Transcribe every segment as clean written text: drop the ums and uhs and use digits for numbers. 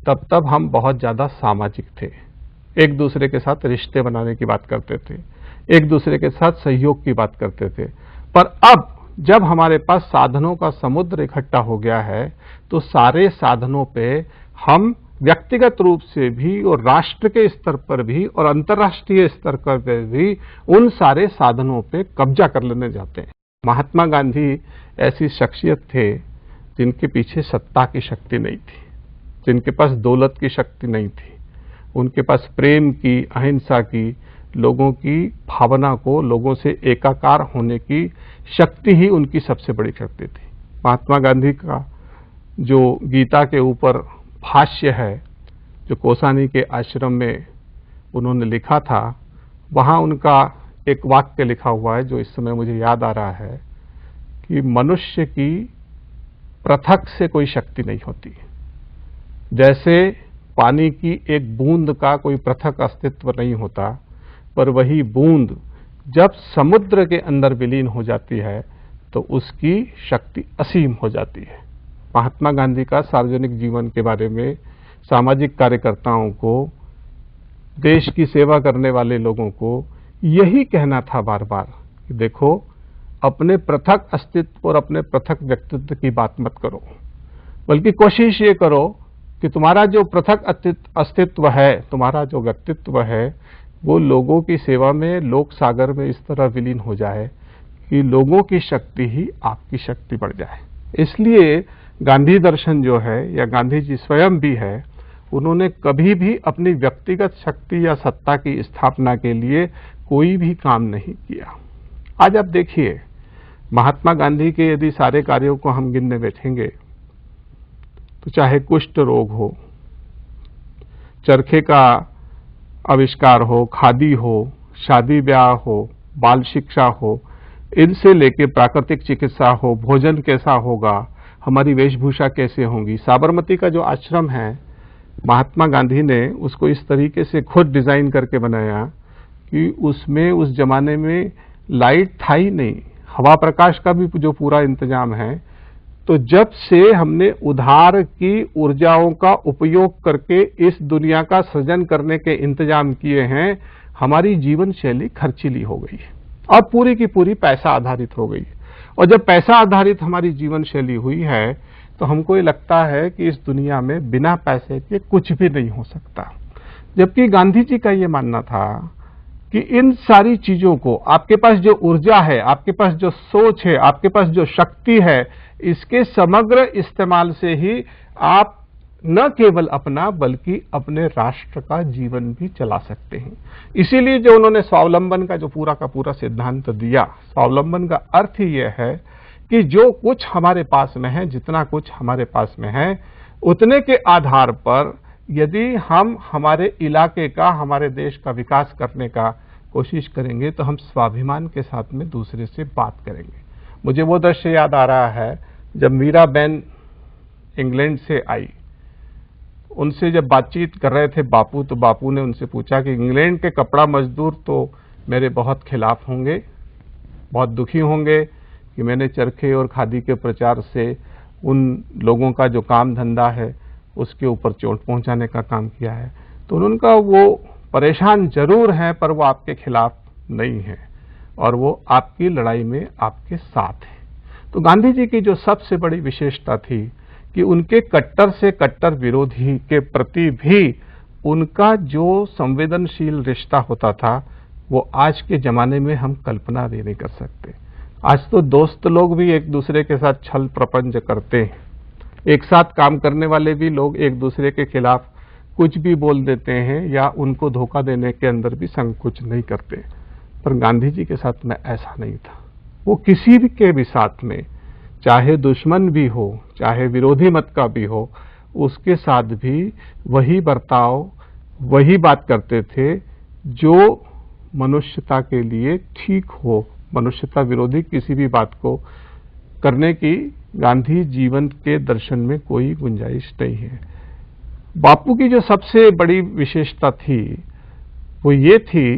तब हम बहुत ज़्यादा सामाजिक थे, एक दूसरे के साथ रिश्ते बनाने की बात करते थे, एक दूसरे के साथ सहयोग की बात करते थे। पर अब जब हमारे पास साधनों का समुद्र इकट्ठा हो गया है, तो सारे साधनों पे हम व्यक्तिगत रूप से भी और राष्ट्र के स्तर पर भी और अंतर्राष्ट्रीय स्तर पर भी उन सारे साधनों पे कब्जा कर लेने जाते हैं। महात्मा गांधी ऐसी शख्सियत थे जिनके पीछे सत्ता की शक्ति नहीं थी, जिनके पास दौलत की शक्ति नहीं थी, उनके पास प्रेम की, अहिंसा की, लोगों की भावना को, लोगों से एकाकार होने की शक्ति ही उनकी सबसे बड़ी शक्ति थी। महात्मा गांधी का जो गीता के ऊपर भाष्य है, जो कोसानी के आश्रम में उन्होंने लिखा था, वहां उनका एक वाक्य लिखा हुआ है जो इस समय मुझे याद आ रहा है कि मनुष्य की पृथक से कोई शक्ति नहीं होती। जैसे पानी की एक बूंद का कोई पृथक अस्तित्व नहीं होता, पर वही बूंद जब समुद्र के अंदर विलीन हो जाती है तो उसकी शक्ति असीम हो जाती है। महात्मा गांधी का सार्वजनिक जीवन के बारे में सामाजिक कार्यकर्ताओं को, देश की सेवा करने वाले लोगों को यही कहना था बार बार कि देखो, अपने पृथक अस्तित्व और अपने पृथक व्यक्तित्व की बात मत करो, बल्कि कोशिश ये करो कि तुम्हारा जो पृथक अस्तित्व है, तुम्हारा जो व्यक्तित्व है, वो लोगों की सेवा में, लोक सागर में इस तरह विलीन हो जाए कि लोगों की शक्ति ही आपकी शक्ति बढ़ जाए। इसलिए गांधी दर्शन जो है, या गांधी जी स्वयं भी है, उन्होंने कभी भी अपनी व्यक्तिगत शक्ति या सत्ता की स्थापना के लिए कोई भी काम नहीं किया। आज आप देखिए, महात्मा गांधी के यदि सारे कार्यों को हम गिनने बैठेंगे तो चाहे कुष्ठ रोग हो, चरखे का आविष्कार हो, खादी हो, शादी ब्याह हो, बाल शिक्षा हो, इनसे लेके प्राकृतिक चिकित्सा हो, भोजन कैसा होगा, हमारी वेशभूषा कैसे होगी। साबरमती का जो आश्रम है, महात्मा गांधी ने उसको इस तरीके से खुद डिजाइन करके बनाया कि उसमें उस जमाने में लाइट था ही नहीं, हवा प्रकाश का भी जो पूरा इंतजाम है। तो जब से हमने उधार की ऊर्जाओं का उपयोग करके इस दुनिया का सृजन करने के इंतजाम किए हैं, हमारी जीवन शैली खर्चीली हो गई, अब पूरी की पूरी पैसा आधारित हो गई। और जब पैसा आधारित हमारी जीवन शैली हुई है तो हमको ये लगता है कि इस दुनिया में बिना पैसे के कुछ भी नहीं हो सकता। जबकि गांधी जी का ये मानना था कि इन सारी चीजों को, आपके पास जो ऊर्जा है, आपके पास जो सोच है, आपके पास जो शक्ति है, इसके समग्र इस्तेमाल से ही आप न केवल अपना बल्कि अपने राष्ट्र का जीवन भी चला सकते हैं। इसीलिए जो उन्होंने स्वावलंबन का जो पूरा का पूरा सिद्धांत दिया, स्वावलंबन का अर्थ ही यह है कि जो कुछ हमारे पास में है, जितना कुछ हमारे पास में है, उतने के आधार पर यदि हम हमारे इलाके का, हमारे देश का विकास करने का कोशिश करेंगे तो हम स्वाभिमान के साथ में दूसरे से बात करेंगे। मुझे वो दृश्य याद आ रहा है जब मीराबेन इंग्लैंड से आई, उनसे जब बातचीत कर रहे थे बापू, तो बापू ने उनसे पूछा कि इंग्लैंड के कपड़ा मजदूर तो मेरे बहुत खिलाफ होंगे, बहुत दुखी होंगे कि मैंने चरखे और खादी के प्रचार से उन लोगों का जो काम धंधा है उसके ऊपर चोट पहुंचाने का काम किया है। तो उनका वो परेशान जरूर है, पर वो आपके खिलाफ नहीं है और वो आपकी लड़ाई में आपके साथ है। तो गांधी जी की जो सबसे बड़ी विशेषता थी कि उनके कट्टर से कट्टर विरोधी के प्रति भी उनका जो संवेदनशील रिश्ता होता था, वो आज के जमाने में हम कल्पना भी नहीं कर सकते। आज तो दोस्त लोग भी एक दूसरे के साथ छल प्रपंच करते हैं, एक साथ काम करने वाले भी लोग एक दूसरे के खिलाफ कुछ भी बोल देते हैं या उनको धोखा देने के अंदर भी संकोच नहीं करते। पर गांधी जी के साथ में ऐसा नहीं था। वो किसी भी के भी साथ में, चाहे दुश्मन भी हो, चाहे विरोधी मत का भी हो, उसके साथ भी वही बर्ताव, वही बात करते थे जो मनुष्यता के लिए ठीक हो। मनुष्यता विरोधी किसी भी बात को करने की गांधी जीवन के दर्शन में कोई गुंजाइश नहीं है। बापू की जो सबसे बड़ी विशेषता थी वो ये थी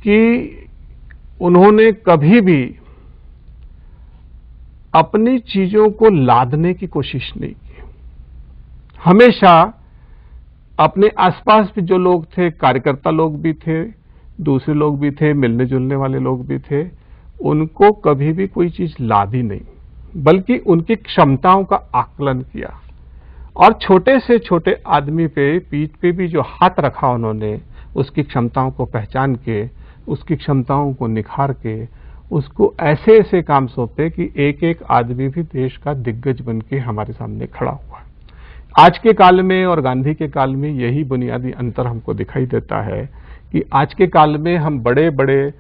कि उन्होंने कभी भी अपनी चीजों को लादने की कोशिश नहीं की, हमेशा अपने आसपास भी जो लोग थे, कार्यकर्ता लोग भी थे, दूसरे लोग भी थे, मिलने जुलने वाले लोग भी थे, उनको कभी भी कोई चीज लादी नहीं, बल्कि उनकी क्षमताओं का आकलन किया। और छोटे से छोटे आदमी पे पीठ पे भी जो हाथ रखा उन्होंने, उसकी क्षमताओं को पहचान के, उसकी क्षमताओं को निखार के, उसको ऐसे ऐसे काम सौंपे कि एक एक आदमी भी देश का दिग्गज बन के हमारे सामने खड़ा हुआ। आज के काल में और गांधी के काल में यही बुनियादी अंतर हमको दिखाई देता है कि आज के काल में हम बड़े बड़े